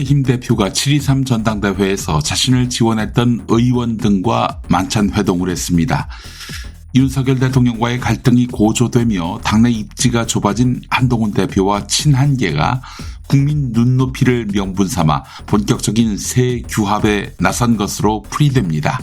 국민의힘 대표가 7.23 전당대회에서 자신을 지원했던 의원 등과 만찬 회동을 했습니다. 윤석열 대통령과의 갈등이 고조되며 당내 입지가 좁아진 한동훈 대표와 친한계가 국민 눈높이를 명분 삼아 본격적인 새 규합에 나선 것으로 풀이됩니다.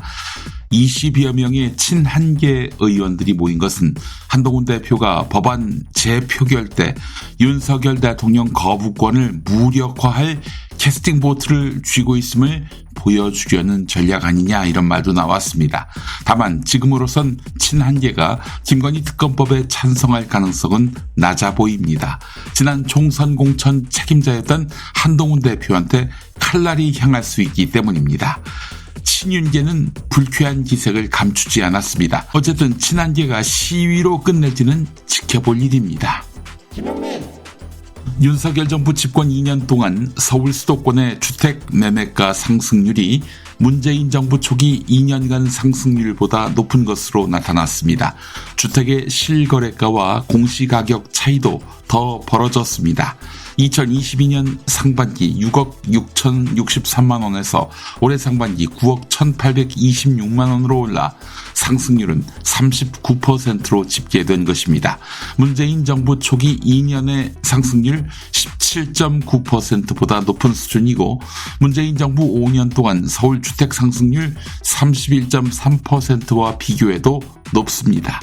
20여 명의 친한계 의원들이 모인 것은 한동훈 대표가 법안 재표결 때 윤석열 대통령 거부권을 무력화할 캐스팅 보트를 쥐고 있음을 보여주려는 전략 아니냐, 이런 말도 나왔습니다. 다만 지금으로선 친한계가 김건희 특검법에 찬성할 가능성은 낮아 보입니다. 지난 총선 공천 책임자였던 한동훈 대표한테 칼날이 향할 수 있기 때문입니다. 친윤계는 불쾌한 기색을 감추지 않았습니다. 어쨌든 친한계가 시위로 끝낼지는 지켜볼 일입니다. 윤석열 정부 집권 2년 동안 서울 수도권의 주택 매매가 상승률이 문재인 정부 초기 2년간 상승률보다 높은 것으로 나타났습니다. 주택의 실거래가와 공시가격 차이도 더 벌어졌습니다. 2022년 상반기 6억 6,063만 원에서 올해 상반기 9억 1,826만 원으로 올라 상승률은 39%로 집계된 것입니다. 문재인 정부 초기 2년의 상승률 17.9%보다 높은 수준이고, 문재인 정부 5년 동안 서울 주택 상승률 31.3%와 비교해도 높습니다.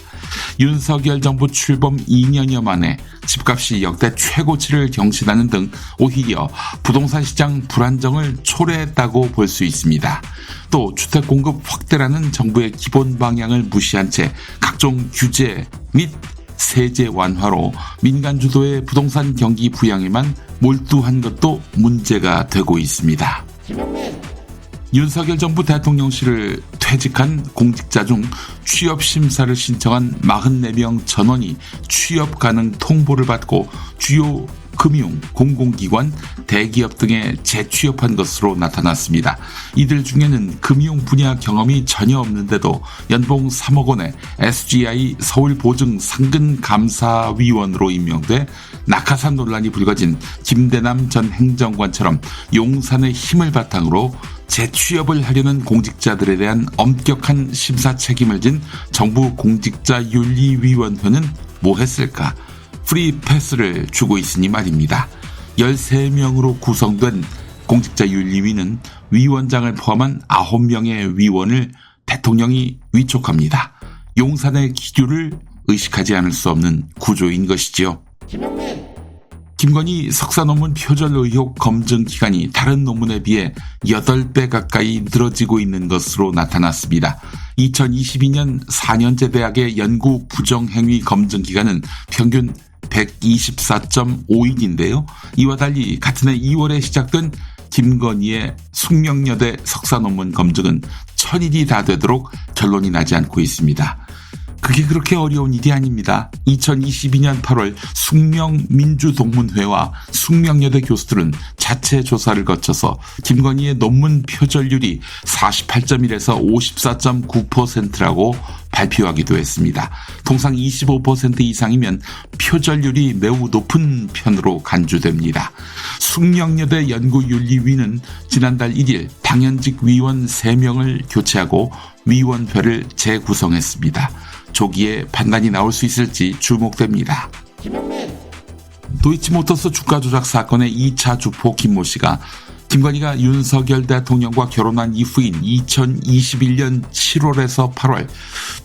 윤석열 정부 출범 2년여 만에 집값이 역대 최고치를 경신하는 등 오히려 부동산 시장 불안정을 초래했다고 볼 수 있습니다. 또 주택 공급 확대라는 정부의 기본 방향을 무시한 채 각종 규제 및 세제 완화로 민간 주도의 부동산 경기 부양에만 몰두한 것도 문제가 되고 있습니다. 윤석열 정부 대통령실을 퇴직한 공직자 중 취업심사를 신청한 44명 전원이 취업 가능 통보를 받고 주요 금융, 공공기관, 대기업 등에 재취업한 것으로 나타났습니다. 이들 중에는 금융 분야 경험이 전혀 없는데도 연봉 3억 원의 SGI 서울보증 상근감사위원으로 임명돼 낙하산 논란이 불거진 김대남 전 행정관처럼 용산의 힘을 바탕으로 재취업을 하려는 공직자들에 대한 엄격한 심사 책임을 진 정부 공직자윤리위원회는 뭐 했을까? 프리패스를 주고 있으니 말입니다. 13명으로 구성된 공직자윤리위는 위원장을 포함한 9명의 위원을 대통령이 위촉합니다. 용산의 기류를 의식하지 않을 수 없는 구조인 것이지요. 김건희 석사 논문 표절 의혹 검증 기간이 다른 논문에 비해 8배 가까이 늘어지고 있는 것으로 나타났습니다. 2022년 4년제 대학의 연구 부정행위 검증 기간은 평균 124.5일인데요. 이와 달리 같은 해 2월에 시작된 김건희의 숙명여대 석사 논문 검증은 1000일이 다 되도록 결론이 나지 않고 있습니다. 그게 그렇게 어려운 일이 아닙니다. 2022년 8월 숙명민주동문회와 숙명여대 교수들은 자체 조사를 거쳐서 김건희의 논문 표절률이 48.1에서 54.9%라고 발표하기도 했습니다. 통상 25% 이상이면 표절률이 매우 높은 편으로 간주됩니다. 숙명여대 연구윤리위는 지난달 1일 당연직 위원 3명을 교체하고 위원회를 재구성했습니다. 조기에 판단이 나올 수 있을지 주목됩니다. 도이치모터스 주가 조작 사건의 2차 주포 김모 씨가 김건희가 윤석열 대통령과 결혼한 이후인 2021년 7월에서 8월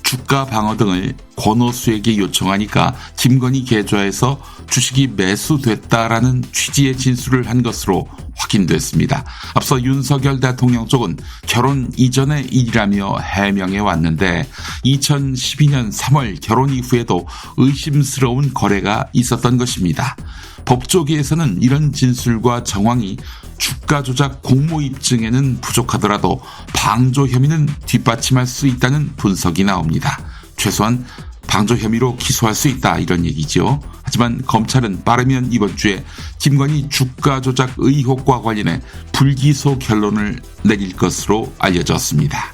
주가 방어 등을 권오수에게 요청하니까 김건희 계좌에서 주식이 매수됐다라는 취지의 진술을 한 것으로 확인됐습니다. 앞서 윤석열 대통령 쪽은 결혼 이전의 일이라며 해명해 왔는데 2012년 3월 결혼 이후에도 의심스러운 거래가 있었던 것입니다. 법조계에서는 이런 진술과 정황이 주가 조작 공모 입증에는 부족하더라도 방조 혐의는 뒷받침할 수 있다는 분석이 나옵니다. 최소한 방조 혐의로 기소할 수 있다, 이런 얘기죠. 하지만 검찰은 빠르면 이번 주에 김건희 주가 조작 의혹과 관련해 불기소 결론을 내릴 것으로 알려졌습니다.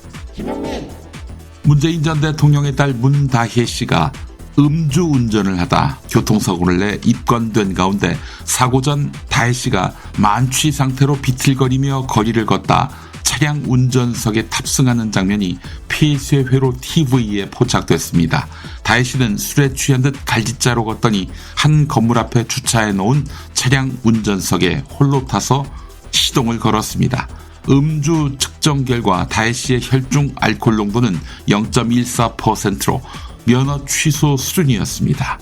문재인 전 대통령의 딸 문다혜 씨가 음주운전을 하다 교통사고를 내 입건된 가운데 사고 전 다혜씨가 만취 상태로 비틀거리며 거리를 걷다 차량 운전석에 탑승하는 장면이 피해수의 회로 TV에 포착됐습니다. 다혜씨는 술에 취한 듯 갈짓자로 걷더니 한 건물 앞에 주차해 놓은 차량 운전석에 홀로 타서 시동을 걸었습니다. 음주 측정 결과 다혜씨의 혈중 알코올 농도는 0.14%로 면허 취소 수준이었습니다.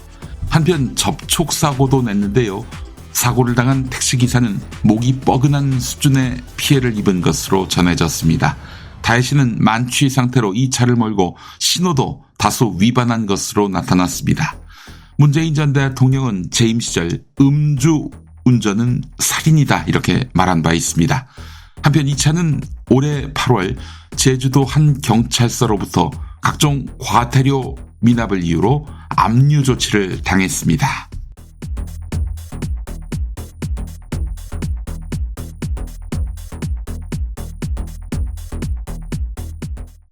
한편 접촉사고도 냈는데요. 사고를 당한 택시기사는 목이 뻐근한 수준의 피해를 입은 것으로 전해졌습니다. 다혜씨는 만취 상태로 이 차를 몰고 신호도 다소 위반한 것으로 나타났습니다. 문재인 전 대통령은 재임 시절 음주 운전은 살인이다 이렇게 말한 바 있습니다. 한편 이 차는 올해 8월 제주도 한 경찰서로부터 각종 과태료 미납을 이유로 압류 조치를 당했습니다.